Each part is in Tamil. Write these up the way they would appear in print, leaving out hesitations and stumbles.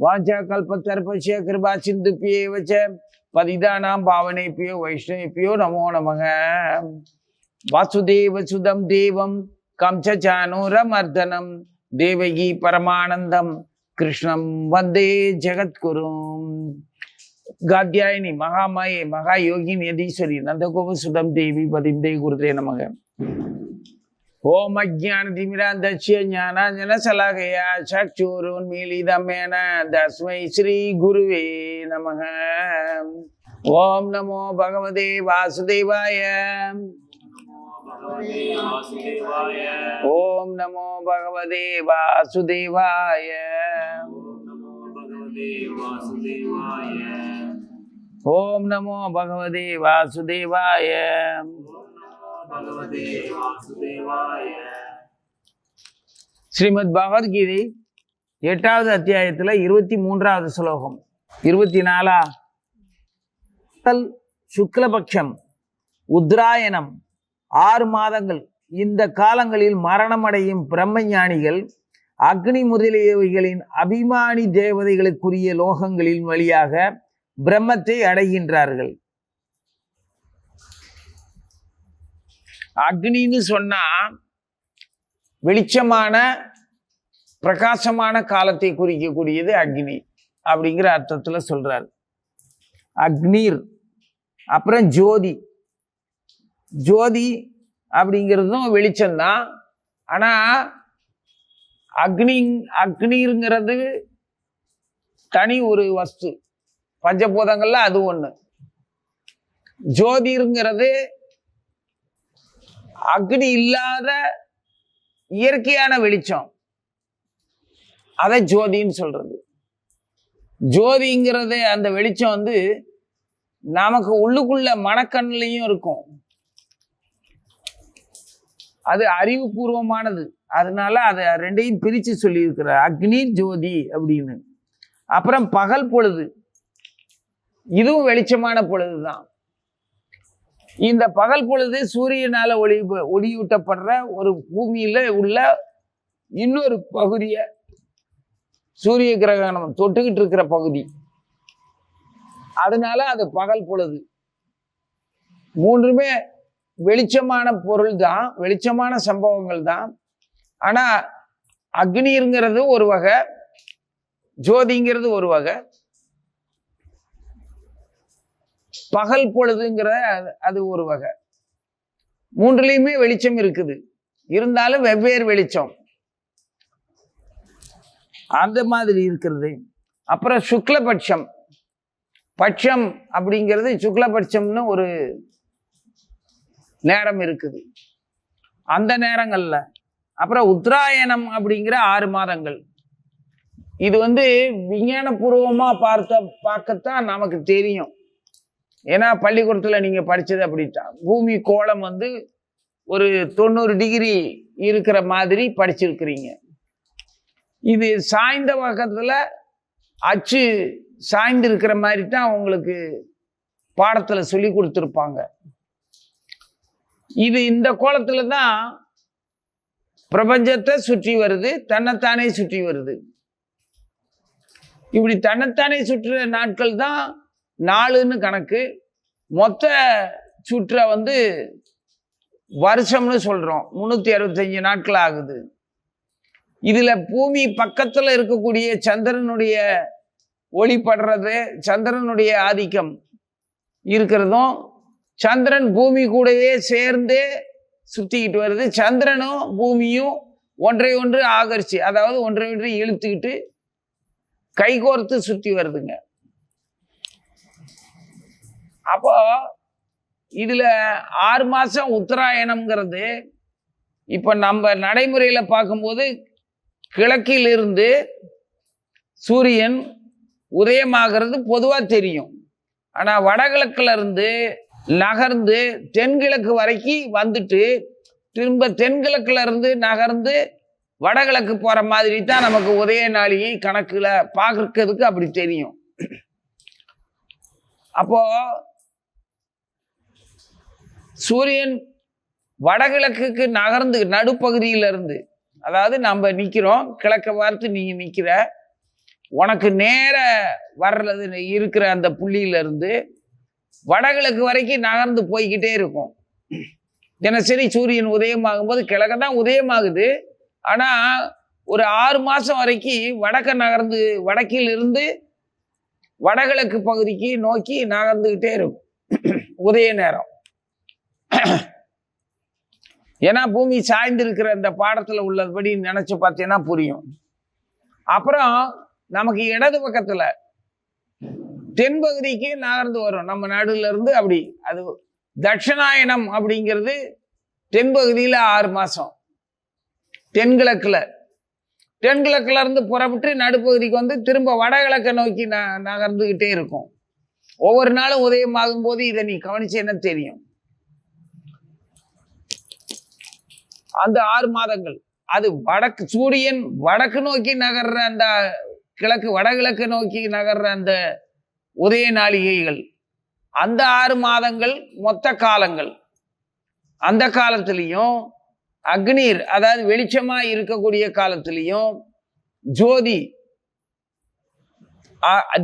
வாஞ்சா கல்பத்தர்பசிய கிருபா சிந்துப்பியே வச்ச பதிதானாம் பாவனேபியோ வைஷ்ணவேபியோ நமோ நமக. வாசுதேவ சுதம் தேவம் கம்சானூரமர்தனம் தேவகி பரமானந்தம் கிருஷ்ணம் வந்தே ஜெகத்குரும். காத்யாயினி மகாமாயே மகா யோகினி யதீஸ்வரி நந்தகோப சுதம் தேவி பதிந்தே குருதே நமக. ஓம் அஜ்ஞான திமிராந்தஸ்ய ஞானாஞ்சன சலாகயா சக்ஷுருன்மீலிதமேன தஸ்மை ஸ்ரீ குருவே நமக. ஓம் நமோ பகவதே வாசுதேவாய. ஓம் நமோ பகவதே வாசுதேவாய. ஓம் நமோ பகவதே வாசுதேவாய. ஸ்ரீமத் பகவத்கீதை 8வது அத்தியாயத்துல 23வது ஸ்லோகம். 24 சுக்லபக்ஷம் உத்ராயணம் 6 மாதங்கள். இந்த காலங்களில் மரணமடையும் பிரம்மஞானிகள் அக்னி முதலியவைகளின் அபிமானி தேவதைகளுக்குரிய லோகங்களின் வழியாக பிரம்மத்தை அடைகின்றார்கள். அக்னின்னு சொன்னா வெளிச்சமான பிரகாசமான காலத்தை குறிக்கக்கூடியது அக்னி அப்படிங்கிற அர்த்தத்துல சொல்றார். அக்னீர். அப்புறம் ஜோதி. ஜோதி அப்படிங்கிறதும் வெளிச்சம்தான். ஆனா அக்னிங்கிறது தனி ஒரு வஸ்து, பஞ்சபூதங்கள்ல அது ஒண்ணு. ஜோதிங்கிறது அக்னி இல்லாத இயற்கையான வெளிச்சம், அதை ஜோதின்னு சொல்றது. ஜோதிங்கிறது அந்த வெளிச்சம் நமக்கு உள்ளுக்குள்ள மனக்கண்ணிலையும் இருக்கும். அது அறிவுபூர்வமானது. அதனால அதை ரெண்டையும் பிரிச்சு சொல்லி இருக்கிறார், அக்னி ஜோதி அப்படின்னு. அப்புறம் பகல் பொழுது, இதுவும் வெளிச்சமான பொழுதுதான். இந்த பகல் பொழுது சூரியனால ஒளியூட்டப்படுற ஒரு பூமியில உள்ள இன்னொரு பகுதிய சூரிய கிரகணம் தொட்டுக்கிட்டு இருக்கிற பகுதி, அதனால அது பகல் பொழுது. மூன்றுமே வெளிச்சமான பொருள் தான், வெளிச்சமான சம்பவங்கள் தான். ஆனா அக்னிங்கிறது ஒரு வகை, ஜோதிங்கிறது ஒரு வகை, பகல் பொழுதுங்கிற அது ஒரு வகை. மூன்றுலையுமே வெளிச்சம் இருக்குது, இருந்தாலும் வெவ்வேறு வெளிச்சம் அந்த மாதிரி இருக்கிறது. அப்புறம் சுக்லபட்சம். பட்சம் அப்படிங்கிறது சுக்லபட்சம்னு ஒரு நேரம் இருக்குது, அந்த நேரங்கள்ல. அப்புறம் உத்தராயணம் அப்படிங்கிற 6 மாதங்கள். இது விஞ்ஞானபூர்வமா பார்க்கத்தான் நமக்கு தெரியும். ஏன்னா பள்ளிக்கூடத்துல நீங்க படிச்சது அப்படித்தான். பூமி கோளம் ஒரு 90 டிகிரி இருக்கிற மாதிரி படிச்சிருக்கிறீங்க. இது சாய்ந்த பக்கத்துல அச்சு சாய்ந்து இருக்கிற மாதிரி தான் உங்களுக்கு பாடத்துல சொல்லி கொடுத்துருப்பாங்க. இது இந்த கோலத்துல தான் பிரபஞ்சத்தை சுற்றி வருது, தன்னைத்தானே சுற்றி வருது. இப்படி தன்னைத்தானே சுற்றுற நாட்கள் தான் 4ன்னு கணக்கு. மொத்த சுற்ற வருஷம்னு சொல்றோம். 365 நாட்கள் ஆகுது. இதுல பூமி பக்கத்துல இருக்கக்கூடிய சந்திரனுடைய ஒளி படுறது, சந்திரனுடைய ஆதிக்கம் இருக்கிறதும், சந்திரன் பூமி கூடவே சேர்ந்து சுத்திக்கிட்டு வருது. சந்திரனும் பூமியும் ஒன்றை ஒன்று ஆகர்ச்சி, அதாவது ஒன்றை ஒன்று இழுத்துக்கிட்டு கைகோர்த்து சுத்தி வருதுங்க. அப்போ இதுல 6 மாசம் உத்தராயணம்ங்கிறது இப்ப நம்ம நடைமுறையில பார்க்கும்போது கிழக்கிலிருந்து சூரியன் உதயமாகிறது பொதுவா தெரியும். ஆனா வடகிழக்குல இருந்து நகர்ந்து தென்கிழக்கு வரைக்கும் வந்துட்டு திரும்ப தென்கிழக்குல இருந்து நகர்ந்து வடகிழக்கு போற மாதிரி தான் நமக்கு உதய நாளிகை கணக்குல பார்க்கறதுக்கு அப்படி தெரியும். அப்போ சூரியன் வடகிழக்குக்கு நகர்ந்து நடுப்பகுதியில இருந்து, அதாவது நம்ம நிக்கிறோம், கிழக்க பார்த்து நீங்க நிக்கிற, உனக்கு நேர வர்றது இருக்கிற அந்த புள்ளியிலிருந்து வடகிழக்கு வரைக்கும் நகர்ந்து போய்கிட்டே இருக்கும். தினசரி சூரியன் உதயமாகும் போது கிழக்க தான் உதயமாகுது. ஆனா ஒரு 6 மாசம் வரைக்கும் வடக்க நகர்ந்து வடக்கில் இருந்து வடகிழக்கு பகுதிக்கு நோக்கி நகர்ந்துகிட்டே இருக்கும் உதய நேரம். ஏன்னா பூமி சாய்ந்து இருக்கிற இந்த பாடத்துல உள்ளபடி நினைச்சு பார்த்தீங்கன்னா புரியும். அப்புறம் நமக்கு இடது பக்கத்துல தென்பகுதிக்கு நகர்ந்து வரும். நம்ம நடுல இருந்து அப்படி அது தட்சிணாயனம் அப்படிங்கிறது தென்பகுதியில 6 மாசம். தென்கிழக்குல இருந்து புறப்பட்டு நடுப்பகுதிக்கு வந்து திரும்ப வடகிழக்க நோக்கி நகர்ந்துகிட்டே இருக்கும். ஒவ்வொரு நாளும் உதயமாகும் போது இதை நீ கவனிச்சேன்னா தெரியும். அந்த 6 மாதங்கள் அது வடக்கு சூரியன் வடக்கு நோக்கி நகர்ற அந்த வடகிழக்கு நோக்கி நகர்ற அந்த உதய நாளிகைகள், அந்த 6 மாதங்கள் மொத்த காலங்கள். அந்த காலத்திலையும் அக்னீர், அதாவது வெளிச்சமா இருக்கக்கூடிய காலத்திலையும் ஜோதி,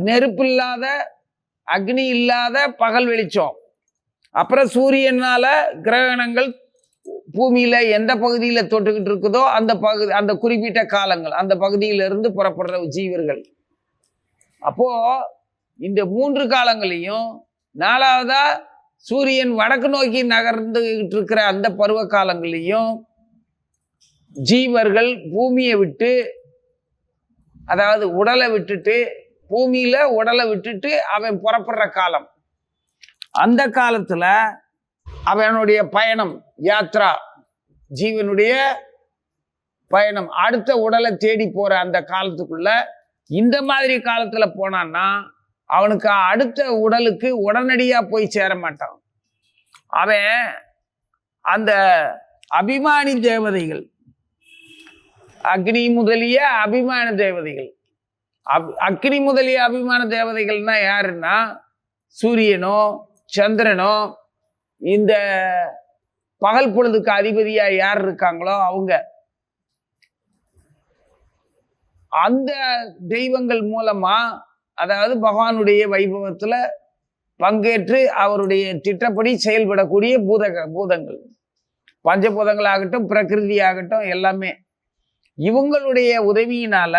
நெருப்பு இல்லாத அக்னி இல்லாத பகல் வெளிச்சம். அப்புறம் சூரியனால கிரகணங்கள் பூமியில எந்த பகுதியில தொட்டுக்கிட்டு இருக்குதோ அந்த குறிப்பிட்ட காலங்கள், அந்த பகுதியிலிருந்து புறப்படுற ஜீவர்கள். அப்போ இந்த 3 காலங்களையும் 4வதா சூரியன் வடக்கு நோக்கி நகர்ந்துகிட்டு இருக்கிற அந்த பருவ காலங்களையும் ஜீவர்கள் பூமியை விட்டு, அதாவது உடலை விட்டுட்டு, பூமியில உடலை விட்டுட்டு அவன் புறப்படுற காலம். அந்த காலத்துல அவனுடைய பயணம், யாத்ரா, ஜீவனுடைய பயணம் அடுத்த உடலை தேடி போற அந்த காலத்துக்குள்ள இந்த மாதிரி காலத்துல போனான்னா அவனுக்கு அடுத்த உடலுக்கு உடனடியா போய் சேர மாட்டான். அவன் அந்த அபிமானி தேவதைகள், அக்னி முதலிய அபிமான தேவதைகள், அக்னி முதலிய அபிமான தேவதைகள்னா யாருன்னா சூரியனோ சந்திரனோ, இந்த பகல் பொழுதுக்கு அதிபதியா யார் இருக்காங்களோ அவங்க. அந்த தெய்வங்கள் மூலமா, அதாவது பகவானுடைய வைபவத்துல பங்கேற்று அவருடைய திட்டப்படி செயல்படக்கூடிய பூதங்கள், பஞ்சபூதங்கள் ஆகட்டும், பிரகிருதி ஆகட்டும், எல்லாமே இவங்களுடைய உதவியினால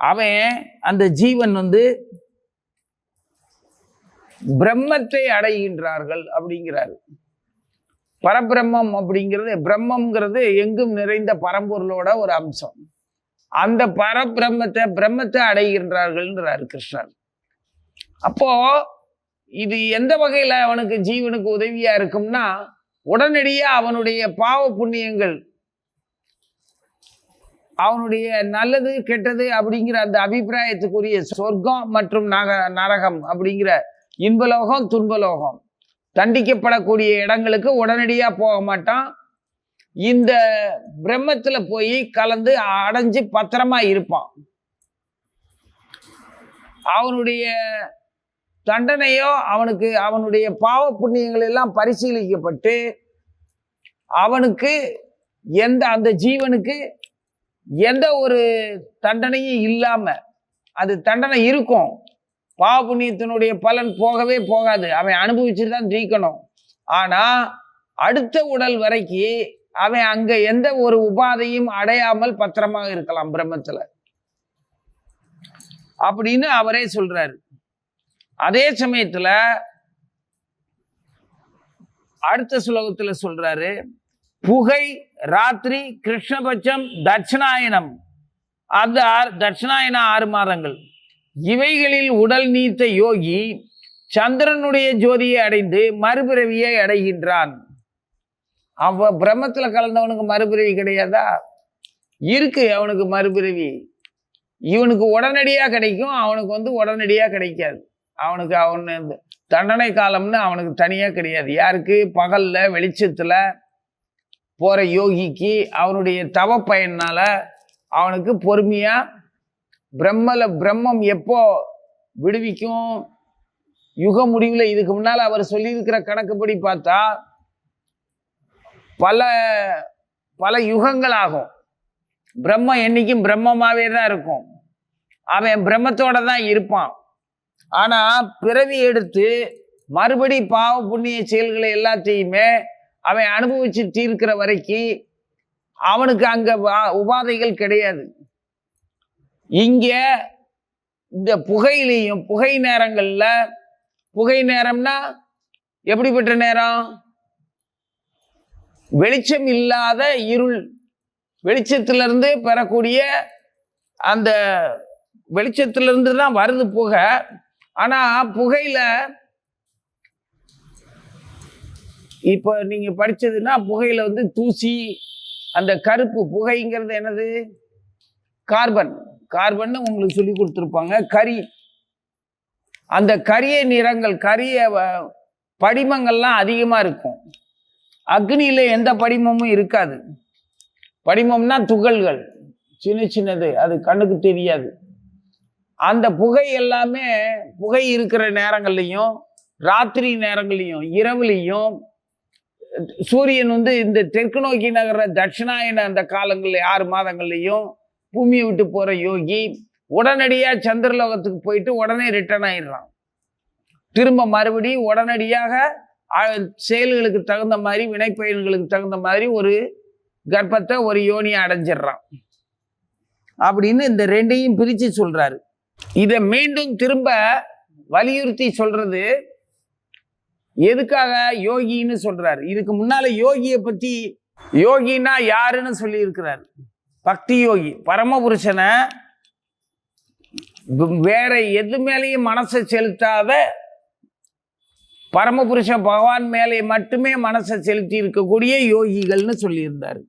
அவன் அந்த ஜீவன் வந்து பிரம்மத்தை அடைகின்றார்கள் அப்படிங்கிறாரு. பரபிரம்மம் அப்படிங்கிறது, பிரம்மம்ங்கிறது எங்கும் நிறைந்த பரம்பொருளோட ஒரு அம்சம். அந்த பிரம்மத்தை அடைகின்றார்கள்ன்றாரு கிருஷ்ணர். அப்போ இது எந்த வகையில அவனுக்கு ஜீவனுக்கு உதவியா இருக்கும்னா, உடனடியா அவனுடைய பாவ புண்ணியங்கள், அவனுடைய நல்லது கெட்டது அப்படிங்கிற அந்த அபிப்பிராயத்துக்குரிய சொர்க்கம் மற்றும் நரகம் அப்படிங்கிற இன்பலோகம் துன்பலோகம் தண்டிக்கப்படக்கூடிய இடங்களுக்கு உடனடியா போக மாட்டான். இந்த பிரம்மத்துல போய் கலந்து அடைஞ்சு பத்திரமா இருப்பான். அவனுடைய தண்டனையோ அவனுடைய பாவ புண்ணியங்கள் எல்லாம் பரிசீலிக்கப்பட்டு அவனுக்கு அந்த ஜீவனுக்கு எந்த ஒரு தண்டனையும் இல்லாம, அது தண்டனை இருக்கும், பாவ புண்ணியத்தினுடைய பலன் போகவே போகாது, அவன் அனுபவிச்சுட்டு தான் ஜெயிக்கணும். ஆனா அடுத்த உடல் வரைக்கும் அவன் அங்க எந்த ஒரு உபாதையும் அடையாமல் பத்திரமாக இருக்கலாம் பிரம்மத்துல அப்படின்னு அவரே சொல்றாரு. அதே சமயத்துல அடுத்த ஸ்லோகத்துல சொல்றாரு, புகை, ராத்திரி, கிருஷ்ணபட்சம், தட்சிணாயனம், அந்த தட்சிணாயன 6 மாதங்கள், இவைகளில் உடல் நீத்த யோகி சந்திரனுடைய ஜோதியை அடைந்து மறுபிறவியை அடைகின்றான். பிரம்மத்துல கலந்தவனுக்கு மறுபிறவி கிடையாதா? இருக்கு அவனுக்கு மறுபிறவி. இவனுக்கு உடனடியா கிடைக்கும், அவனுக்கு வந்து உடனடியா கிடைக்காது. அவனுக்கு தண்டனை காலம்னு அவனுக்கு தனியா கிடையாது. யாருக்கு? பகல்ல வெளிச்சத்துல போற யோகிக்கு அவனுடைய தவ பயனால அவனுக்கு பொறுமையா பிரம்மம் எப்போ விடுவிக்கும்? யுக முடிவுல. இதுக்கு முன்னால அவர் சொல்லியிருக்கிற கணக்குப்படி பார்த்தா பல யுகங்கள் ஆகும். பிரம்மம் என்னைக்கும் பிரம்மமாவே தான் இருக்கும். அவன் பிரம்மத்தோட தான் இருப்பான். ஆனா பிறவி எடுத்து மறுபடி பாவ புண்ணிய செயல்களை எல்லாத்தையுமே அவன் அனுபவிச்சு தீர்க்கிற வரைக்கும் அவனுக்கு அங்க உபாதைகள் கிடையாது. இங்க இந்த புகையிலையும் புகை நேரங்கள்ல, புகை நேரம்னா எப்படிப்பட்ட நேரம்? வெளிச்சம் இல்லாத இருள். வெளிச்சத்திலிருந்து பெறக்கூடிய அந்த வெளிச்சத்திலிருந்து தான் வருது புகை. ஆனா புகையில இப்ப நீங்க படிச்சதுன்னா புகையில வந்து தூசி, அந்த கருப்பு புகைங்கிறது என்னது? கார்பன். கார்பன் உங்களுக்கு சொல்லி கொடுத்துருப்பாங்க. கரி, அந்த கரிய நிறங்கள், கரிய படிமங்கள்லாம் அதிகமா இருக்கும். அக்னியில எந்த படிமமும் இருக்காது. படிமம்னா துகள்கள், சின்ன சின்னது, அது கண்ணுக்கு தெரியாது. அந்த புகை எல்லாமே புகை இருக்கிற நேரங்கள்லையும் ராத்திரி நேரங்கள்லையும் இரவுலையும் சூரியன் வந்து இந்த தெற்கு நோக்கி நகர தட்சிணாயன அந்த காலங்கள்ல 6 மாதங்கள்லையும் பூமியை விட்டு போற யோகி உடனடியா சந்திரலோகத்துக்கு போயிட்டு உடனே ரிட்டர்ன் ஆயிடுறான். திரும்ப மறுபடியும் உடனடியாக செயல்களுக்கு தகுந்த மாதிரி, வினைப்பயன்களுக்கு தகுந்த மாதிரி ஒரு கர்ப்பத்தை, ஒரு யோனியை அடைஞ்சிடுறான் அப்படின்னு இந்த ரெண்டையும் பிரிச்சு சொல்றாரு. இதை மீண்டும் திரும்ப வலியுறுத்தி சொல்றது எதுக்காக? யோகின்னு சொல்றாரு. இதுக்கு முன்னால யோகியை பத்தி, யோகினா யாருன்னு சொல்லி இருக்கிறார். பக்தி யோகி, பரமபுருஷனை வேற எது மேலேயும் மனசை செலுத்தாத பரமபுருஷ பகவான் மேலே மட்டுமே மனசை செலுத்தி இருக்கக்கூடிய யோகிகள்னு சொல்லியிருந்தார்.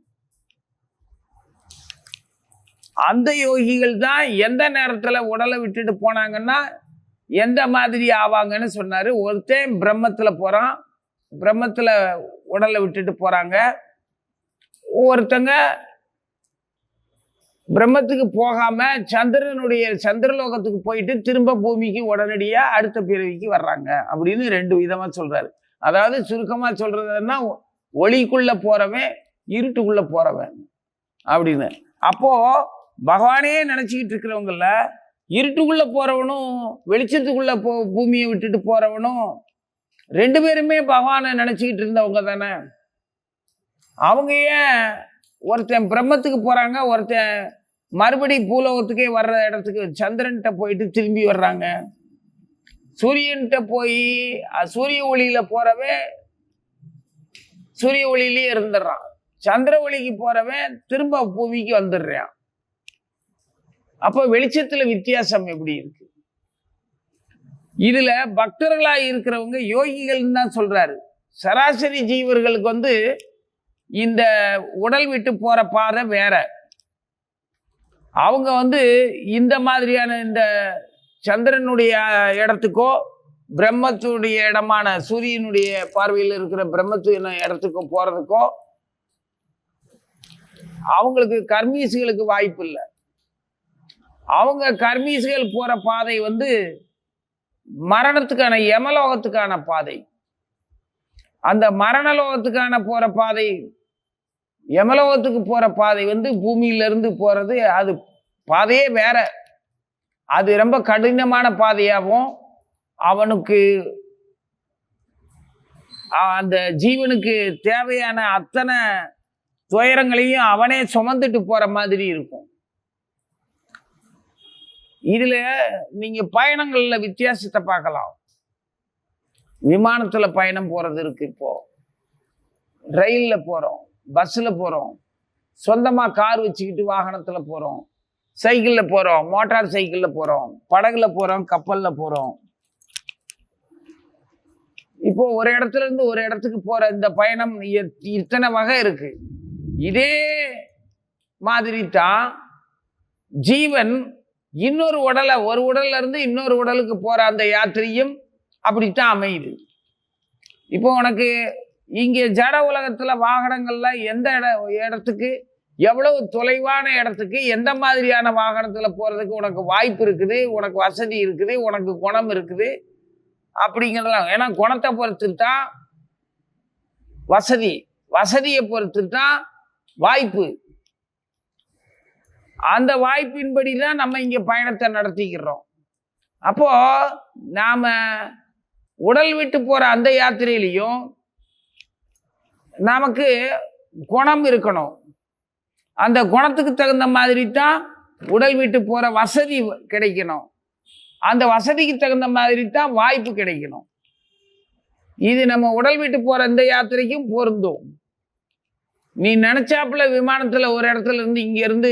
அந்த யோகிகள் தான் எந்த நேரத்துல உடலை விட்டுட்டு போனாங்கன்னா எந்த மாதிரி ஆவாங்கன்னு சொன்னாரு. ஒருத்தன் பிரம்மத்துல போறான், பிரம்மத்துல உடலை விட்டுட்டு போறாங்க. ஒருத்தங்க பிரம்மத்துக்கு போகாம சந்திரலோகத்துக்கு போயிட்டு திரும்ப பூமிக்கு உடனடியா அடுத்த பிறவிக்கு வர்றாங்க அப்படின்னு 2 விதமா சொல்றாரு. அதாவது சுருக்கமா சொல்றதுன்னா ஒளிக்குள்ள போறவன், இருட்டுக்குள்ள போறவன் அப்படின்னு. அப்போ பகவானே நினைச்சுக்கிட்டு இருக்கிறவங்கள இருட்டுக்குள்ள போறவனும் வெளிச்சத்துக்குள்ள பூமியை விட்டுட்டு போறவனும் 2 பேருமே பகவானை நினைச்சுக்கிட்டு இருந்தவங்க தானே. அவங்க ஏன் ஒருத்தன் பிரம்மத்துக்கு போறாங்க, ஒருத்தன் மறுபடி பூலோகத்துக்கே வர்ற இடத்துக்கு சந்திரன்கிட்ட போயிட்டு திரும்பி வர்றாங்க. சூரியன்கிட்ட போய் சூரிய ஒளியில போறவன் சூரிய ஒளியிலேயே இருந்துடுறான். சந்திர ஒளிக்கு போறவன் திரும்ப பூமிக்கு வந்துடுறான். அப்ப வெளிச்சத்துல வித்தியாசம் எப்படி இருக்கு? இதுல பக்தர்களா இருக்கிறவங்க யோகிகள் தான் சொல்றாரு. சராசரி ஜீவர்களுக்கு வந்து இந்த உடல் விட்டு போற பாதை வேற. அவங்க வந்து இந்த மாதிரியான இந்த சந்திரனுடைய இடத்துக்கோ பிரம்மத்துடைய இடமான சூரியனுடைய பார்வையில் இருக்கிற பிரம்மத்து இடத்துக்கோ போறதுக்கோ அவங்களுக்கு கர்மீசுகளுக்கு வாய்ப்பு இல்லை. அவங்க கர்மீசுகள் போற பாதை வந்து மரணத்துக்கான, யமலோகத்துக்கான பாதை. அந்த மரணலோகத்துக்கான போற பாதை, யமலோகத்துக்கு போற பாதை வந்து பூமியிலிருந்து போறது, அது பாதையே வேற. அது ரொம்ப கடினமான பாதையாகவும் அவனுக்கு அந்த ஜீவனுக்கு தேவையான அத்தனை துயரங்களையும் அவனே சுமந்துட்டு போற மாதிரி இருக்கும். இதுல நீங்க பயணங்கள்ல வித்தியாசத்தை பார்க்கலாம். விமானத்துல பயணம் போறது இருக்கு, இப்போ ரயில்ல போறோம், பஸ்ல போறோம், சொந்தமா கார் வச்சுக்கிட்டு வாகனத்துல போறோம், சைக்கிள்ல போறோம், மோட்டார் சைக்கிள்ல போறோம், படகுல போறோம், கப்பல்ல போறோம். இப்போ ஒரு இடத்துல இருந்து ஒரு இடத்துக்கு போற இந்த பயணம் இத்தனை வகை இருக்கு. இதே மாதிரி தான் ஜீவன் இன்னொரு உடலை, ஒரு உடல்ல இருந்து இன்னொரு உடலுக்கு போற அந்த யாத்திரையும் அப்படித்தான் அமையுது. இப்போ உனக்கு இங்கே ஜட உலகத்துல வாகனங்கள்ல எந்த இடத்துக்கு, எவ்வளவு தொலைவான இடத்துக்கு எந்த மாதிரியான வாகனத்துல போறதுக்கு உனக்கு வாய்ப்பு இருக்குது, உனக்கு வசதி இருக்குது, உனக்கு குணம் இருக்குது அப்படிங்கிறதெல்லாம். ஏன்னா குணத்தை பொறுத்து தான் வசதி, வசதியை பொறுத்து தான் வாய்ப்பு. அந்த வாய்ப்பின்படி தான் நம்ம இங்க பயணத்தை நடத்திக்கிறோம். அப்போ நாம உடல் விட்டு போற அந்த யாத்திரையிலையும் நமக்கு குணம் இருக்கணும். அந்த குணத்துக்கு தகுந்த மாதிரி தான் உடல் விட்டு போற வசதி கிடைக்கணும். அந்த வசதிக்கு தகுந்த மாதிரி தான் வாய்ப்பு கிடைக்கணும். இது நம்ம உடல் விட்டு போற இந்த யாத்திரைக்கும் பொருந்தும். நீ நினைச்சாப்புல விமானத்துல ஒரு இடத்துல இருந்து இங்க இருந்து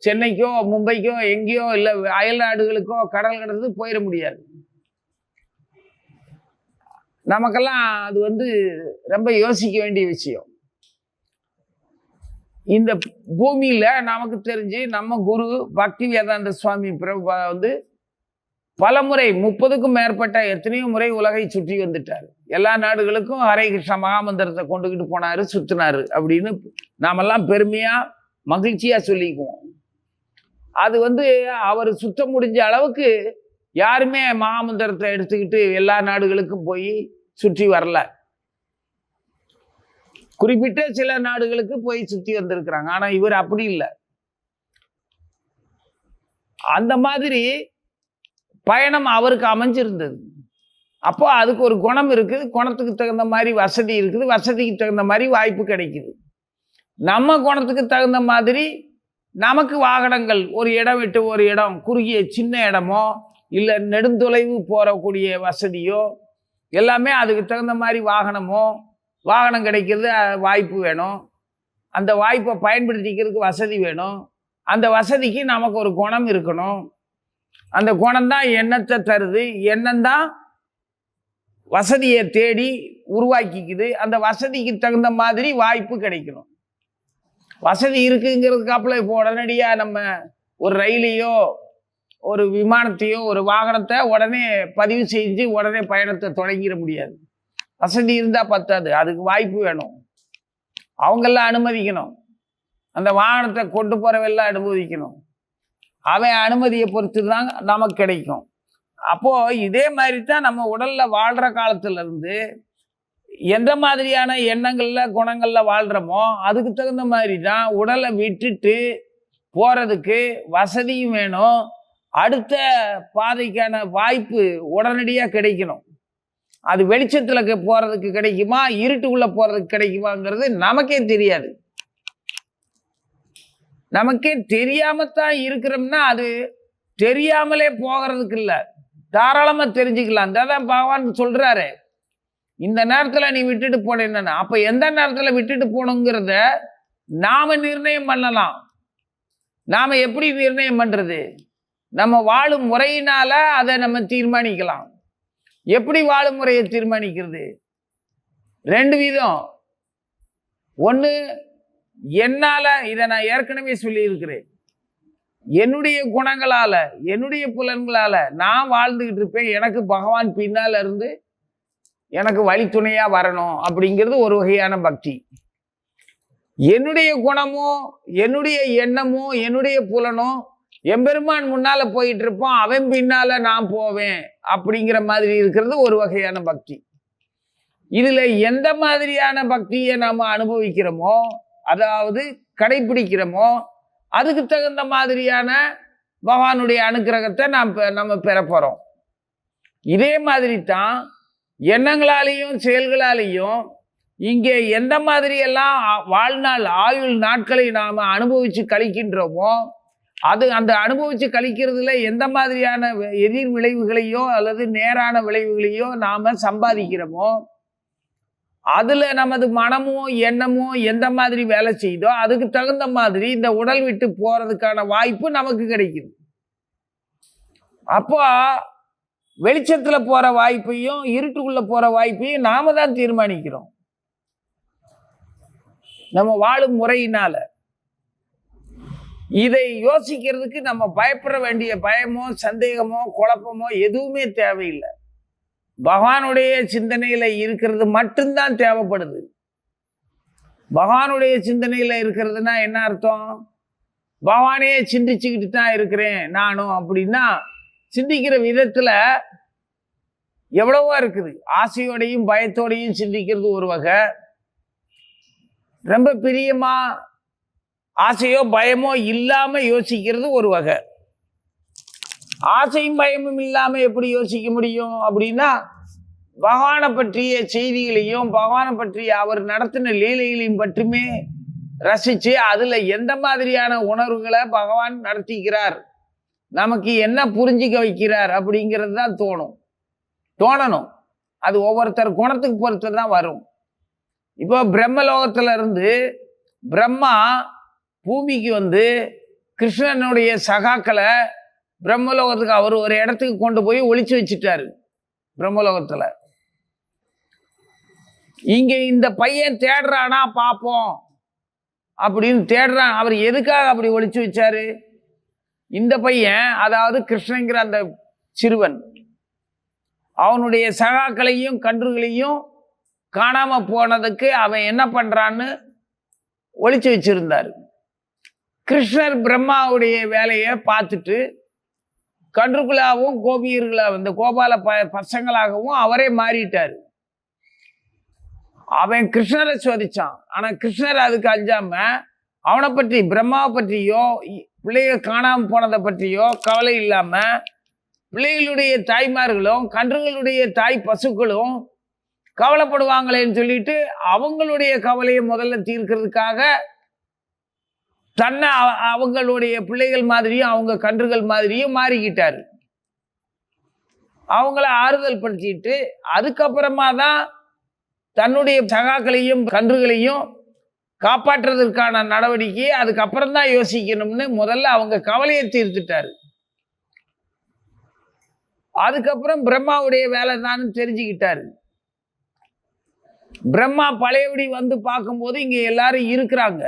சென்னைக்கோ மும்பைக்கோ எங்கேயோ இல்லை அயல் நாடுகளுக்கோ கடல் கடந்து போயிட முடியாது. நமக்கெல்லாம் அது ரொம்ப யோசிக்க வேண்டிய விஷயம். இந்த பூமியில நமக்கு தெரிஞ்சு நம்ம குரு பக்தி வேதாந்த சுவாமி பிரபுபாதா பல முறை 30க்கும் மேற்பட்ட எத்தனையோ முறை உலகை சுற்றி வந்துட்டார். எல்லா நாடுகளுக்கும் ஹரே கிருஷ்ண மகாமந்திரத்தை கொண்டுகிட்டு போனாரு, சுத்தினாரு அப்படின்னு நாமெல்லாம் பெருமையா மகிழ்ச்சியா சொல்லிக்குவோம். அது அவர் சுத்த முடிஞ்ச அளவுக்கு யாருமே மகாமந்திரத்தை எடுத்துக்கிட்டு எல்லா நாடுகளுக்கும் போய் சுற்றி வரல. குறிப்பிட்ட சில நாடுகளுக்கு போய் சுற்றி வந்திருக்கிறாங்க. ஆனா இவர் அப்படி இல்லை. அந்த மாதிரி பயணம் அவருக்கு அமைஞ்சிருந்தது. அப்போ அதுக்கு ஒரு குணம் இருக்குது, குணத்துக்கு தகுந்த மாதிரி வசதி இருக்குது, வசதிக்கு தகுந்த மாதிரி வாய்ப்பு கிடைக்குது. நம்ம குணத்துக்கு தகுந்த மாதிரி நமக்கு வாகனங்கள் ஒரு இடம் விட்டு ஒரு இடம், குறுகிய சின்ன இடமோ இல்லை நெடுந்தொலைவு போகக்கூடிய வசதியோ எல்லாமே அதுக்கு தகுந்த மாதிரி வாகனம் கிடைக்கிறது வாய்ப்பு வேணும். அந்த வாய்ப்பை பயன்படுத்திக்கிறதுக்கு வசதி வேணும். அந்த வசதிக்கு நமக்கு ஒரு குணம் இருக்கணும். அந்த குணம்தான் எண்ணத்தை தருது. எண்ணம் தான் வசதியை தேடி உருவாக்கிக்குது. அந்த வசதிக்கு தகுந்த மாதிரி வாய்ப்பு கிடைக்கணும். வசதி இருக்குங்கிறதுக்காப்புல இப்போ உடனடியாக நம்ம ஒரு ரயிலையோ ஒரு விமானத்தையோ ஒரு வாகனத்தை உடனே பதிவு செஞ்சு உடனே பயணத்தை தொடங்கிட முடியாது. வசதி இருந்தால் பத்தாது, அதுக்கு வாய்ப்பு வேணும். அவங்கெல்லாம் அனுமதிக்கணும். அந்த வாகனத்தை கொண்டு போகிறவெல்லாம் அனுமதிக்கணும். அவன் அனுமதியை பொறுத்து தான் நமக்கு கிடைக்கும். அப்போது இதே மாதிரி தான் நம்ம உடலில் வாழ்கிற காலத்துலேருந்து எந்த மாதிரியான எண்ணங்களில் குணங்களில் வாழ்கிறோமோ அதுக்கு தகுந்த மாதிரி தான் உடலை விட்டுட்டு போகிறதுக்கு வசதியும் வேணும். அடுத்த பாதைக்கான வாய்ப்பு உடனடியாக கிடைக்கணும். அது வெளிச்சத்தில் போகிறதுக்கு கிடைக்குமா, இருட்டுக்குள்ளே போகிறதுக்கு கிடைக்குமாங்கிறது நமக்கே தெரியாது. நமக்கே தெரியாமத்தான் இருக்கிறோம்னா அது தெரியாமலே போகிறதுக்கு இல்லை, தாராளமாக தெரிஞ்சுக்கலாம். தான் பகவான் சொல்கிறாரு, இந்த நேரத்தில் நீ விட்டுட்டு போனேன்னா. அப்போ எந்த நேரத்தில் விட்டுட்டு போகணுங்கிறத நாம் நிர்ணயம் பண்ணலாம். நாம் எப்படி நிர்ணயம் பண்ணுறது? நம்ம வாழும் முறையினால அதை நம்ம தீர்மானிக்கலாம். எப்படி வாழும் முறையை தீர்மானிக்கிறது? 2 விதம். ஒன்று, என்னால், இதை நான் ஏற்கனவே சொல்லியிருக்கிறேன், என்னுடைய குணங்களால் என்னுடைய புலன்களால் நான் வாழ்ந்துக்கிட்டு இருப்பேன். எனக்கு பகவான் பின்னால் இருந்து எனக்கு வழித்துணையாக வரணும் அப்படிங்கிறது ஒரு வகையான பக்தி. என்னுடைய குணமோ என்னுடைய எண்ணமோ என்னுடைய புலனோ எம்பெருமான் முன்னால் போயிட்டு இருப்பான், அவன் பின்னால் நான் போவேன் அப்படிங்கிற மாதிரி இருக்கிறது ஒரு வகையான பக்தி. இதில் எந்த மாதிரியான பக்தியை நாம் அனுபவிக்கிறோமோ, அதாவது கடைபிடிக்கிறோமோ, அதுக்கு தகுந்த மாதிரியான பகவானுடைய அனுக்கிரகத்தை நம்ம பெற போகிறோம். இதே மாதிரி தான் எண்ணங்களாலேயும் செயல்களாலேயும் இங்கே எந்த மாதிரியெல்லாம் வாழ்நாள் ஆயுள் நாட்களை நாம் அனுபவித்து கழிக்கின்றோமோ, அந்த அனுபவித்து கழிக்கிறதுல எந்த மாதிரியான எதிர் விளைவுகளையோ அல்லது நேரான விளைவுகளையோ நாம் சம்பாதிக்கிறோமோ, அதில் நமது மனமோ எண்ணமோ எந்த மாதிரி வேலை செய்தோ அதுக்கு தகுந்த மாதிரி இந்த உடல் விட்டு போகிறதுக்கான வாய்ப்பு நமக்கு கிடைக்குது. அப்போ வெளிச்சத்தில் போகிற வாய்ப்பையும் இருட்டுக்குள்ளே போகிற வாய்ப்பையும் நாம தான் தீர்மானிக்கிறோம் நம்ம வாழும் முறையினால. இதை யோசிக்கிறதுக்கு நம்ம பயப்பட வேண்டிய பயமோ சந்தேகமோ குழப்பமோ எதுவுமே தேவையில்லை. பகவானுடைய சிந்தனையில் இருக்கிறது மட்டும்தான் தேவைப்படுது. பகவானுடைய சிந்தனையில் இருக்கிறதுனா என்ன அர்த்தம்? பகவானே சிந்திச்சுக்கிட்டு தான் இருக்கிறேன் நானும் அப்படின்னா, சிந்திக்கிற விதத்தில் எவ்வளவோ இருக்குது. ஆசையோடையும் பயத்தோடையும் சிந்திக்கிறது ஒரு வகை, ரொம்ப பிரியமாக ஆசையோ பயமோ இல்லாம யோசிக்கிறது ஒரு வகை. ஆசையும் பயமும் இல்லாம எப்படி யோசிக்க முடியும் அப்படின்னா, பகவானை பற்றிய செய்திகளையும் பகவானை பற்றிய அவர் நடத்தின லீலைகளையும் பற்றுமே ரசிச்சு அதுல எந்த மாதிரியான உணர்வுகளை பகவான் நடத்திக்கிறார், நமக்கு என்ன புரிஞ்சிக்க வைக்கிறார் அப்படிங்கிறது தான் தோணணும். அது ஒவ்வொருத்தர் குணத்துக்கு பொறுத்து தான் வரும். இப்போ பிரம்மலோகத்துல இருந்து பிரம்மா பூமிக்கு வந்து கிருஷ்ணனுடைய சகாக்களை பிரம்மலோகத்துக்கு அவர் ஒரு இடத்துக்கு கொண்டு போய் ஒளிச்சு வச்சுட்டாரு. பிரம்மலோகத்துல இங்க இந்த பையன் தேடுறானா பார்ப்போம் அப்படின்னு தேடுறான். அவர் எதுக்காக அப்படி ஒளிச்சு வச்சாரு? இந்த பையன், அதாவது கிருஷ்ணங்கிற அந்த சிறுவன், அவனுடைய சகாக்களையும் கன்றுகளையும் காணாம போனதுக்கு அவன் என்ன பண்றான்னு ஒளிச்சு வச்சிருந்தாரு. கிருஷ்ணர் பிரம்மாவுடைய வேலையை பார்த்துட்டு கன்றுகளாகவும் கோபியர்களாகவும் இந்த கோபால பசங்களாகவும் அவரே மாறிட்டார். அவன் கிருஷ்ணரை சோதிச்சான். ஆனா கிருஷ்ணர் அதுக்கு அஞ்சாம அவனை பற்றி பிரம்மாவை பற்றியோ பிள்ளைகள் காணாம போனதை பற்றியோ கவலை இல்லாம பிள்ளைகளுடைய தாய்மார்களும் கன்றுகளுடைய தாய் பசுக்களும் கவலைப்படுவாங்களேன்னு சொல்லிட்டு அவங்களுடைய கவலையை முதல்ல தீர்க்கிறதுக்காக தன்னை அவங்களுடைய பிள்ளைகள் மாதிரியும் அவங்க கன்றுகள் மாதிரியும் மாறிக்கிட்டாரு. அவங்கள ஆறுதல் படுத்திட்டு அதுக்கப்புறமா தான் தன்னுடைய சகாக்களையும் கன்றுகளையும் காப்பாற்றுறதுக்கான நடவடிக்கையை அதுக்கப்புறம் தான் யோசிக்கணும்னு முதல்ல அவங்க கவலையை தீர்த்துட்டாரு. அதுக்கப்புறம் பிரம்மாவுடைய வேலை தான் தெரிஞ்சுக்கிட்டாரு. பிரம்மா பழையபடி வந்து பார்க்கும்போது இங்க எல்லாரும் இருக்கிறாங்க.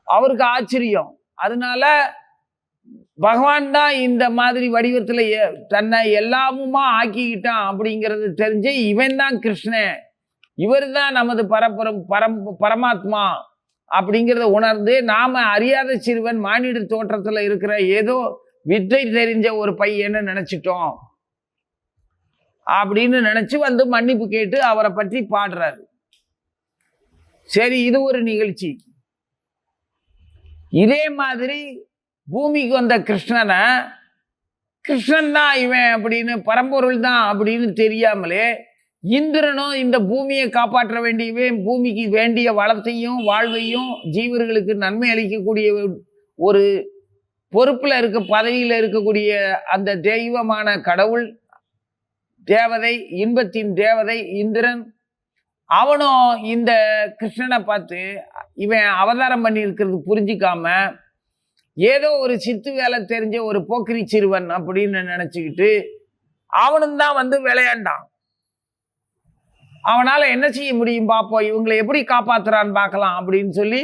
அவருக்கு ஆச்சரியம். அதனால பகவான் தான் இந்த மாதிரி வடிவத்துல தன்னை எல்லாமுமா ஆக்கிக்கிட்டான் அப்படிங்கிறது தெரிஞ்சு இவன் தான் கிருஷ்ணன், இவர் தான் நமது பரமாத்மா அப்படிங்கிறத உணர்ந்து நாம அறியாத சிறுவன் மானிட தோற்றத்துல இருக்கிற ஏதோ வித்தை தெரிஞ்ச ஒரு பையன்னு நினைச்சிட்டோம் அப்படின்னு நினைச்சு வந்து மன்னிப்பு கேட்டு அவரை பற்றி பாடுறாரு. சரி, இது ஒரு நிகழ்ச்சி. இதே மாதிரி பூமிக்கு வந்த கிருஷ்ணனை கிருஷ்ணன் தான் இவன் அப்படின்னு பரம்பொருள் தான் அப்படின்னு தெரியாமலே இந்திரனும் இந்த பூமியை காப்பாற்ற வேண்டியவன், பூமிக்கு வேண்டிய வளத்தையும் வாழ்வையும் ஜீவர்களுக்கு நன்மை அளிக்கக்கூடிய ஒரு பொறுப்புல இருக்க பதவியில் இருக்கக்கூடிய அந்த தெய்வமான கடவுள் தேவதை, இன்பத்தின் தேவதை இந்திரன், அவனும் இந்த கிருஷ்ணனை பார்த்து இவன் அவதாரம் பண்ணி இருக்கிறது புரிஞ்சிக்காம ஏதோ ஒரு சித்து வேலை தெரிஞ்ச ஒரு போக்கிரி சிறுவன் அப்படின்னு நினைச்சுக்கிட்டு அவனும் தான் வந்து விளையாண்டான். அவனால என்ன செய்ய முடியும் பார்ப்போம், இவங்களை எப்படி காப்பாத்துறான்னு பார்க்கலாம் அப்படின்னு சொல்லி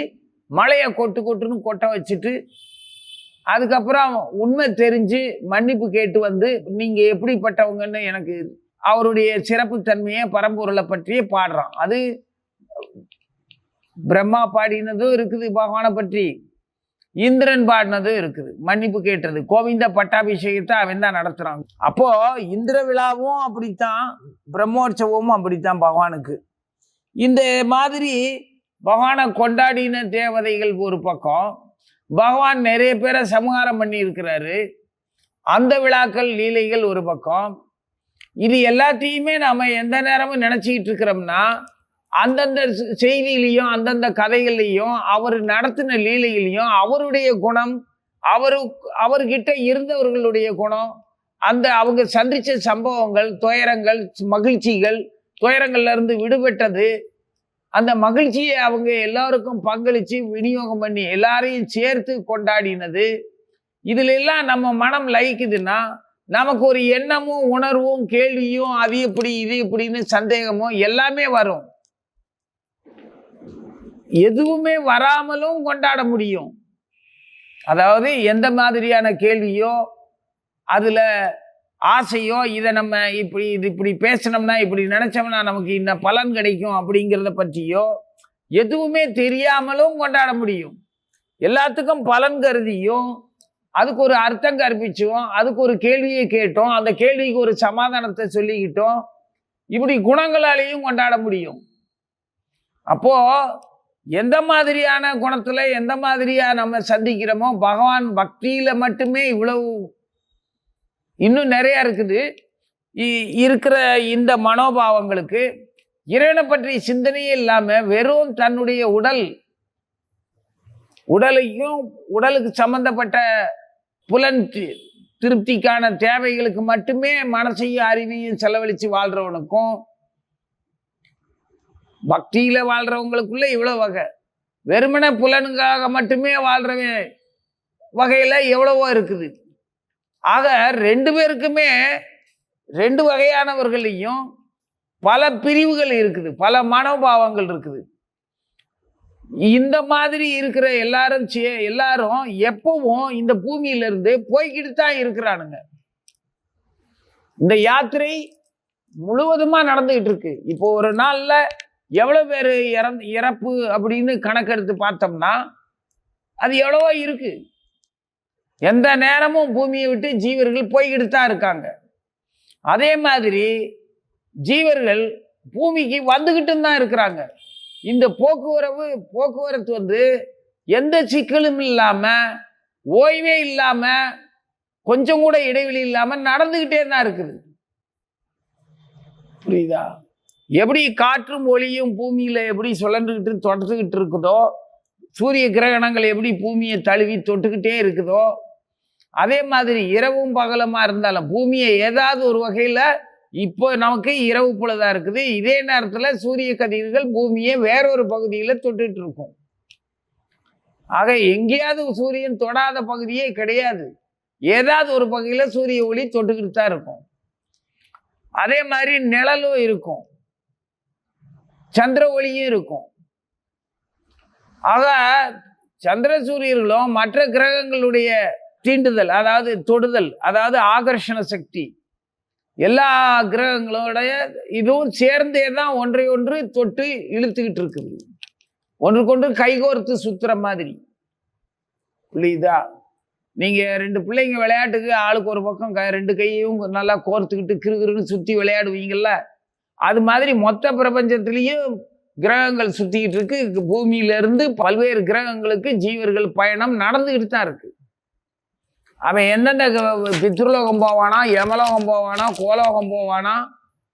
மலையை கொட்டுன்னு கொட்ட வச்சுட்டு அதுக்கப்புறம் உண்மை தெரிஞ்சு மன்னிப்பு கேட்டு வந்து நீங்க எப்படிப்பட்டவங்கன்னு எனக்கு அவருடைய சிறப்பு தன்மையை பரம்பொருளை பற்றியே பாடுறான். அது பிரம்மா பாடினதும் இருக்குது பகவானை பற்றி, இந்திரன் பாடினதும் இருக்குது. மன்னிப்பு கேட்டது கோவிந்த பட்டாபிஷேகத்தை அவன் தான் நடத்துறான். அப்போ இந்திர விழாவும் அப்படித்தான், பிரம்மோற்சவமும் அப்படித்தான் பகவானுக்கு. இந்த மாதிரி பகவானை கொண்டாடின தேவதைகள் ஒரு பக்கம், பகவான் நிறைய பேரை சமகாரம் பண்ணி இருக்கிறாரு, அந்த விழாக்கள் லீலைகள் ஒரு பக்கம். இது எல்லாத்தையுமே நாம எந்த நேரமும் நினைச்சுக்கிட்டு இருக்கிறோம்னா அந்தந்த செய்தியிலையும் அந்தந்த கதைகள்லையும் அவர் நடத்தின லீலையிலையும் அவருடைய குணம், அவர்கிட்ட இருந்தவர்களுடைய குணம், அந்த அவங்க சந்திச்ச சம்பவங்கள், துயரங்கள், மகிழ்ச்சிகள், துயரங்கள்ல இருந்து விடுபட்டது, அந்த மகிழ்ச்சியை அவங்க எல்லாருக்கும் பங்களிச்சு விநியோகம் பண்ணி எல்லாரையும் சேர்த்து கொண்டாடினது, இதுல எல்லாம் நம்ம மனம் லயிக்குதுன்னா நமக்கு ஒரு எண்ணமும் உணர்வும் கேள்வியும் அது எப்படி இது இப்படின்னு சந்தேகமும் எல்லாமே வரும். எதுவுமே வராமலும் கொண்டாட முடியும். அதாவது எந்த மாதிரியான கேள்வியோ அதுல ஆசையோ இதை நம்ம இப்படி பேசணும்னா இப்படி நினைச்சோம்னா நமக்கு இந்த பலன் கிடைக்கும் அப்படிங்கிறத பற்றியோ எதுவுமே தெரியாமலும் கொண்டாட முடியும். எல்லாத்துக்கும் பலன் கருதியும் அதுக்கு ஒரு அர்த்தம் கற்பிச்சோம், அதுக்கு ஒரு கேள்வியை கேட்டோம், அந்த கேள்விக்கு ஒரு சமாதானத்தை சொல்லிக்கிட்டோம், இப்படி குணங்களாலேயும் கொண்டாட முடியும். அப்போ எந்த மாதிரியான குணத்துல எந்த மாதிரியா நம்ம சந்திக்கிறோமோ, பகவான் பக்தியில மட்டுமே இவ்வளவு இன்னும் நிறைய இருக்குது. இருக்கிற இந்த மனோபாவங்களுக்கு இறைவனை பற்றிய சிந்தனையே இல்லாம வெறும் தன்னுடைய உடலையும் உடலுக்கு சம்பந்தப்பட்ட புலன் திருப்திக்கான தேவைகளுக்கு மட்டுமே மனசையும் அறிவையும் செலவழிச்சு வாழ்றவனுக்கும், பக்தியில வாழ்றவங்களுக்குள்ள இவ்வளவு வகை. வெறுமன புலனுக்காக மட்டுமே வாழ்றவன் வகையில எவ்வளவோ இருக்குது. ஆக 2 பேருக்குமே 2 வகையானவர்களையும் பல பிரிவுகள் இருக்குது, பல மனோபாவங்கள் இருக்குது. இந்த மாதிரி இருக்கிற எல்லாரும் எப்பவும் இந்த பூமியில இருந்து போய்கிட்டு தான் இருக்கிறானுங்க. இந்த யாத்திரை முழுவதுமா நடந்துகிட்டு இருக்கு. இப்போ ஒரு நாள்ல எவ்வளவு பேர் இறப்பு அப்படின்னு கணக்கெடுத்து பார்த்தோம்னா அது எவ்வளவோ இருக்கு. எந்த நேரமும் பூமியை விட்டு ஜீவர்கள் போய்கிட்டு தான் இருக்காங்க. அதே மாதிரி ஜீவர்கள் பூமிக்கு வந்துகிட்டு தான் இருக்கிறாங்க. இந்த போக்குவரத்து எந்த சிக்கலும் இல்லாம, ஓய்வே இல்லாம, கொஞ்சம் கூட இடைவெளி இல்லாம நடந்துகிட்டே தான் இருக்குது. புரியுதா? எப்படி காற்றும் ஒளியும் பூமியில எப்படி சுழன்றுகிட்டு தொடர்ந்துகிட்டு இருக்குதோ, சூரிய கிரகணங்கள் எப்படி பூமியை தழுவி தொட்டுக்கிட்டே இருக்குதோ, அதே மாதிரி இரவும் பகலுமா இருந்தாலும் பூமியை ஏதாவது ஒரு வகையில இப்போ நமக்கு இரவு பொழுதா இருக்குது. இதே நேரத்துல சூரிய கதிர்கள் பூமியை வேறொரு பகுதியில தொட்டுட்டு இருக்கும். ஆக எங்கேயாவது சூரியன் தொடாத பகுதியே கிடையாது. ஏதாவது ஒரு பகுதியில சூரிய ஒளி தொட்டுக்கிட்டு தான் இருக்கும். அதே மாதிரி நிழலும் இருக்கும், சந்திர ஒளியும் இருக்கும். ஆக சந்திர சூரியர்களும் மற்ற கிரகங்களுடைய தீண்டுதல், அதாவது தொடுதல், அதாவது ஆகர்ஷண சக்தி, எல்லா கிரகங்களோடைய இதுவும் சேர்ந்தே தான் ஒன்றை ஒன்று தொட்டு இழுத்துக்கிட்டு இருக்குது. ஒன்றுக்கொன்று கைகோர்த்து சுத்துற மாதிரி. புரியுதா? நீங்க 2 பிள்ளைங்க விளையாட்டுக்கு ஆளுக்கு ஒரு பக்கம் 2 கையையும் நல்லா கோர்த்துக்கிட்டு கிருகிருன்னு சுத்தி விளையாடுவீங்கல்ல, அது மாதிரி மொத்த பிரபஞ்சத்திலையும் கிரகங்கள் சுத்திக்கிட்டு இருக்கு. பூமியில இருந்து பல்வேறு கிரகங்களுக்கு ஜீவர்கள் பயணம் நடந்துகிட்டு தான் இருக்கு. அவன் எந்தெந்த பித்ருலோகம் போவானா, யமலோகம் போவானா, கோலோகம் போவானா,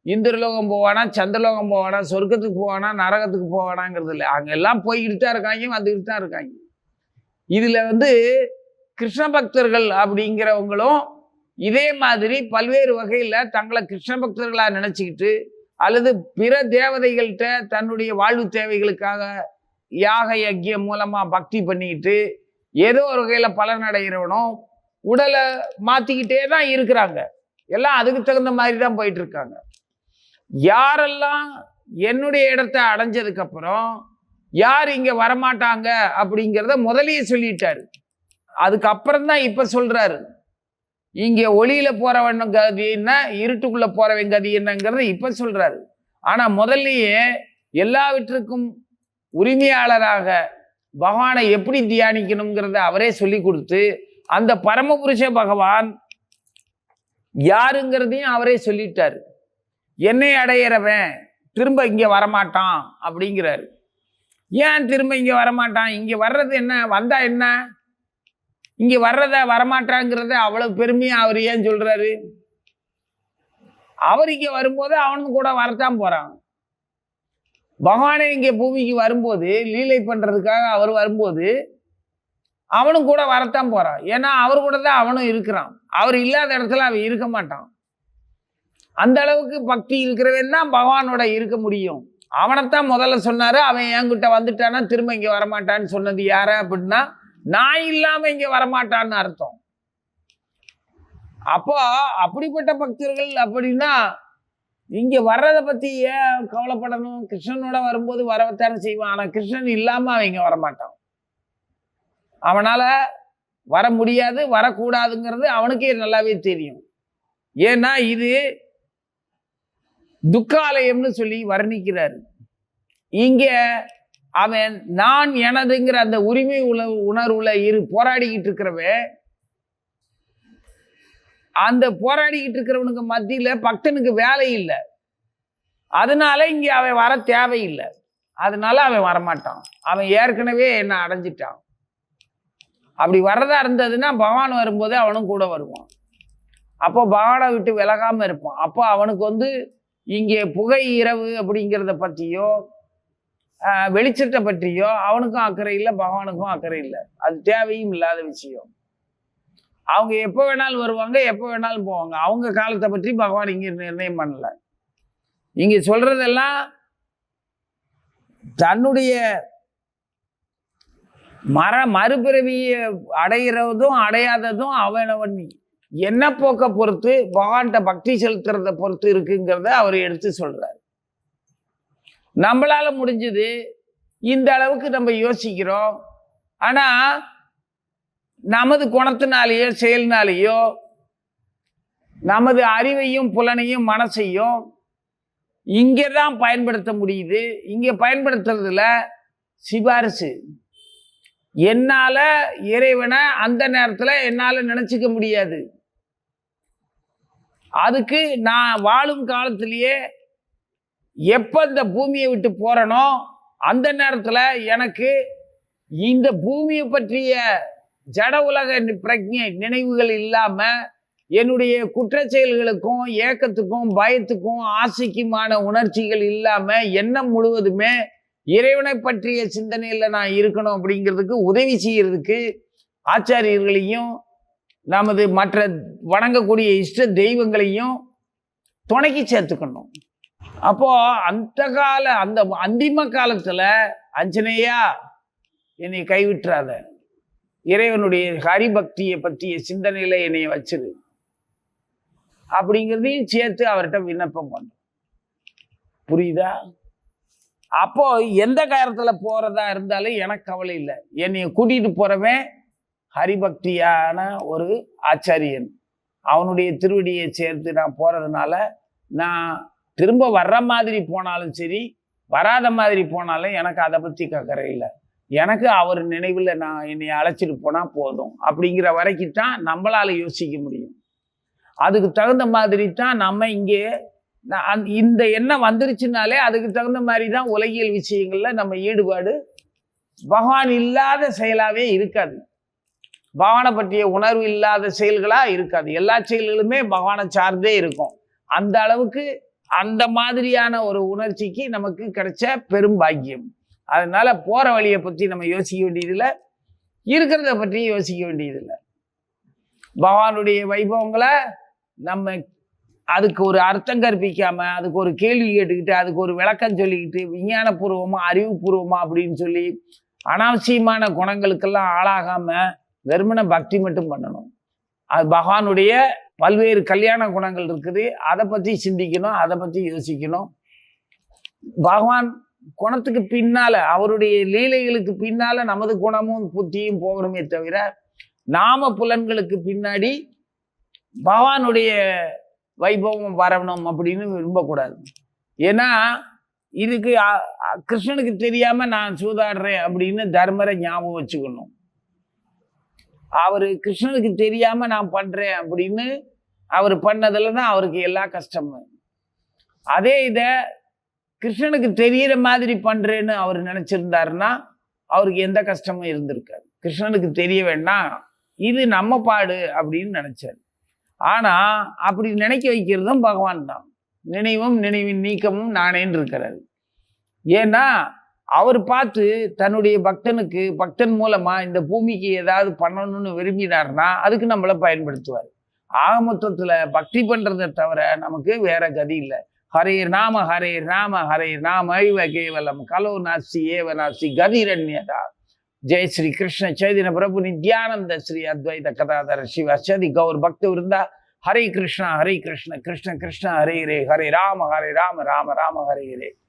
இந்திரலோகம் போவானா, சந்திரலோகம் போவானா, சொர்க்கத்துக்கு போவானா, நரகத்துக்கு போவானாங்கிறது இல்லை. அங்க எல்லாம் போய்கிட்டு தான் இருக்காங்க, வந்துக்கிட்டு தான் இருக்காங்க. இதுல கிருஷ்ண பக்தர்கள் அப்படிங்கிறவங்களும் இதே மாதிரி பல்வேறு வகையில தங்களை கிருஷ்ண பக்தர்களா நினைச்சுக்கிட்டு, அல்லது பிற தேவதைகள்கிட்ட தன்னுடைய வாழ்வு தேவைகளுக்காக யாக யஜ்யம் மூலமா பக்தி பண்ணிக்கிட்டு ஏதோ ஒரு வகையில பலன் அடைகிறவனும் உடலை மாத்திக்கிட்டே தான் இருக்கிறாங்க. எல்லாம் அதுக்கு தகுந்த மாதிரி தான் போயிட்டு இருக்காங்க. யாரெல்லாம் என்னுடைய இடத்தை அடைஞ்சதுக்கு அப்புறம் யார் இங்க வரமாட்டாங்க அப்படிங்கிறத முதலையே சொல்லிட்டாரு. அதுக்கப்புறம் தான் இப்ப சொல்றாரு, இங்க ஒளியில போறவன் கதி என்ன, இருட்டுக்குள்ள போறவன் கதி என்னங்கிறத இப்ப சொல்றாரு. ஆனா முதல்லயே எல்லாவற்றுக்கும் உரிமையாளராக பகவானை எப்படி தியானிக்கணுங்கிறத அவரே சொல்லி கொடுத்து, அந்த பரமபுருஷ பகவான் யாருங்கிறதையும் அவரே சொல்லிட்டாரு. என்னை அடையிறவன் திரும்ப இங்க வரமாட்டான் அப்படிங்கிறாரு. ஏன் திரும்ப இங்க வரமாட்டான்? இங்க வர்றது என்ன, வந்தா என்ன, இங்க வர்றத வரமாட்டாங்கிறத அவ்வளவு பெருமையா அவர் ஏன் சொல்றாரு? அவர் இங்க வரும்போது அவனும் கூட வரத்தான் போறான். பகவானே இங்க பூமிக்கு வரும்போது, லீலை பண்றதுக்காக அவர் வரும்போது அவனும் கூட வரத்தான் போறான். ஏன்னா அவர் கூட தான் அவனும் இருக்கிறான். அவர் இல்லாத இடத்துல அவன் இருக்க மாட்டான். அந்த அளவுக்கு பக்தி இருக்கிறவன் தான் பகவானோட இருக்க முடியும். அவனைத்தான் முதல்ல சொன்னாரு. அவன் என்கிட்ட வந்துட்டானா திரும்ப இங்க வரமாட்டான்னு சொன்னது யார அப்படின்னா, நான் இல்லாம இங்க வரமாட்டான்னு அர்த்தம். அப்போ அப்படிப்பட்ட பக்தர்கள் அப்படின்னா இங்க வர்றதை பத்தி ஏன் கவலைப்படணும்? கிருஷ்ணனோட வரும்போது வரத்தானே செய்வான். ஆனா கிருஷ்ணன் இல்லாம அவன் இங்க வரமாட்டான். அவனால வர முடியாது, வரக்கூடாதுங்கிறது அவனுக்கே நல்லாவே தெரியும். ஏன்னா இது துக்காலயம்னு சொல்லி வர்ணிக்கிறாரு. இங்க அவன் நான் எனதுங்கிற அந்த உரிமை உணர்வுல போராடிக்கிட்டு இருக்கிறவன், அந்த போராடிக்கிட்டு இருக்கிறவனுக்கு மத்தியில பக்தனுக்கு வேலை இல்லை. அதனால இங்க அவன் வர தேவையில்லை. அதனால அவன் வரமாட்டான். அவன் ஏற்கனவே என்ன அடைஞ்சிட்டான். அப்படி வர்றதா இருந்ததுன்னா பகவான் வரும்போது அவனும் கூட வருவான். அப்போ பகவானை விட்டு விலகாம இருப்பான். அப்போ அவனுக்கு இங்கே புகை இரவு அப்படிங்கிறத பற்றியோ வெளிச்சத்தை பற்றியோ அவனுக்கும் அக்கறை இல்லை, பகவானுக்கும் அக்கறை இல்லை. அது தேவையும் இல்லாத விஷயம். அவங்க எப்போ வேணாலும் வருவாங்க, எப்போ வேணாலும் போவாங்க. அவங்க காலத்தை பற்றி பகவான் இங்கே நிர்ணயம் பண்ணல. இங்கே சொல்றதெல்லாம் தன்னுடைய மறுபிறவியை அடைகிறதும் அடையாததும் அவனவன் என்ன போக்க பொறுத்து, பகவான்கிட்ட பக்தி செலுத்துறத பொறுத்து இருக்குங்கிறத அவர் எடுத்து சொல்றாரு. நம்மளால முடிஞ்சது இந்த அளவுக்கு நம்ம யோசிக்கிறோம். ஆனா நமது குணத்தினாலேயோ செயல்னாலேயோ நமது அறிவையும் புலனையும் மனசையும் இங்கே தான் பயன்படுத்த முடியுது. இங்கே பயன்படுத்துறதுல சிபாரிசு. என்னால் இறைவனை அந்த நேரத்தில் என்னால் நினச்சிக்க முடியாது. அதுக்கு நான் வாழும் காலத்திலேயே எப்போ இந்த பூமியை விட்டு போகிறனோ அந்த நேரத்தில் எனக்கு இந்த பூமியை பற்றிய ஜட உலக பிரஜை நினைவுகள் இல்லாமல் என்னுடைய குற்ற செயல்களுக்கும் ஏக்கத்துக்கும் பயத்துக்கும் ஆசைக்குமான உணர்ச்சிகள் இல்லாமல் எண்ணம் முழுவதுமே இறைவனை பற்றிய சிந்தனையில் நான் இருக்கணும் அப்படிங்கிறதுக்கு உதவி செய்யறதுக்கு ஆச்சாரியர்களையும் நமது மற்ற வணங்கக்கூடிய இஷ்ட தெய்வங்களையும் துணைக்கி சேர்த்துக்கணும். அப்போ அந்த அந்திம காலத்துல அஞ்சனையா என்னை கைவிட்டுறாத, இறைவனுடைய ஹரிபக்தியை பற்றிய சிந்தனையில என்னை வச்சிரு அப்படிங்கிறதையும் சேர்த்து அவர்கிட்ட விண்ணப்பம் பண்ணும். புரியுதா? அப்போ எந்த காலத்துல போறதா இருந்தாலும் எனக்கு கவலை இல்லை. என்னைய கூட்டிட்டு போறவன் ஹரிபக்தியான ஒரு ஆச்சாரியன். அவனுடைய திருவடியை சேர்த்து நான் போறதுனால நான் திரும்ப வர்ற மாதிரி போனாலும் சரி, வராத மாதிரி போனாலும் எனக்கு அதை பற்றி அக்கறை இல்லை. எனக்கு அவர் நினைவில் நான் என்னை அழைச்சிட்டு போனால் போதும் அப்படிங்கிற வரைக்கும் தான் நம்மளால் யோசிக்க முடியும். அதுக்கு தகுந்த மாதிரி தான் நம்ம இங்கே இந்த எண்ணம் வந்துருச்சுனாலே அதுக்கு தகுந்த மாதிரி தான் உலகியல் விஷயங்களில் நம்ம ஈடுபாடு. பகவான் இல்லாத செயலாகவே இருக்காது, பகவானை பற்றிய உணர்வு இல்லாத செயல்களாக இருக்காது. எல்லா செயல்களுமே பகவானை சார்ந்தே இருக்கும். அந்த அளவுக்கு அந்த மாதிரியான ஒரு உணர்ச்சிக்கு நமக்கு கிடைச்ச பெரும் பாக்கியம். அதனால போற வழியை பற்றி நம்ம யோசிக்க வேண்டியதில்லை, இருக்கிறத பற்றி யோசிக்க வேண்டியதில்லை. பகவானுடைய வைபவங்களை நம்ம அதுக்கு ஒரு அர்த்தம் கற்பிக்காம, அதுக்கு ஒரு கேள்வி கேட்டுக்கிட்டு, அதுக்கு ஒரு விளக்கம் சொல்லிக்கிட்டு, விஞ்ஞானபூர்வமா அறிவுபூர்வமா அப்படின்னு சொல்லி அனாவசியமான குணங்களுக்கெல்லாம் ஆளாகாம வெறுமன பக்தி மட்டும் பண்ணணும். அது பகவானுடைய பல்வேறு கல்யாண குணங்கள் இருக்குது, அதை பற்றி சிந்திக்கணும், அதை பற்றி யோசிக்கணும். பகவான் குணத்துக்கு பின்னால, அவருடைய லீலைகளுக்கு பின்னால நமது குணமும் புத்தியும் போகணுமே தவிர நாம புலன்களுக்கு பின்னாடி பகவானுடைய வைபவம் வரணும் அப்படின்னு விரும்பக்கூடாது. ஏன்னா இதுக்கு கிருஷ்ணனுக்கு தெரியாம நான் சூதாடுறேன் அப்படின்னு தர்மரை ஞாபகம் வச்சுக்கணும். அவரு கிருஷ்ணனுக்கு தெரியாம நான் பண்றேன் அப்படின்னு அவர் பண்ணதுல தான் அவருக்கு எல்லா கஷ்டமும். அதே இதை கிருஷ்ணனுக்கு தெரிகிற மாதிரி பண்றேன்னு அவர் நினைச்சிருந்தாருன்னா அவருக்கு எந்த கஷ்டமும் இருந்திருக்காரு. கிருஷ்ணனுக்கு தெரிய வேண்டாம், இது நம்ம பாடு அப்படின்னு நினைச்சாரு. ஆனா அப்படி நினைக்க வைக்கிறதும் பகவான் தான். நினைவும் நினைவின் நீக்கமும் நானேன்னு இருக்கிறாரு. ஏன்னா அவர் பார்த்து தன்னுடைய பக்தன் மூலமா இந்த பூமிக்கு ஏதாவது பண்ணணும்னு விரும்பினார்னா அதுக்கு நம்மளை பயன்படுத்துவார். ஆக மொத்தத்துல பக்தி பண்றதை தவிர நமக்கு வேற கதி இல்லை. ஹரே நாம ஹரே நாம ஹரே நாம ஐவ கேவலம் கலோ நாஸ்தி ஏவ நாஸ்தி கதிரண்யதா. ஜெய் ஸ்ரீ கிருஷ்ண சைதன்ய பிரபு நித்யானந்த ஸ்ரீ அத்வைத கதாதர சிவ சதி கௌர் பக்த விருந்தா. ஹரே கிருஷ்ண கிருஷ்ண கிருஷ்ண ஹரே ஹரே, ஹரே ராம ராம ராம ஹரே ஹரே.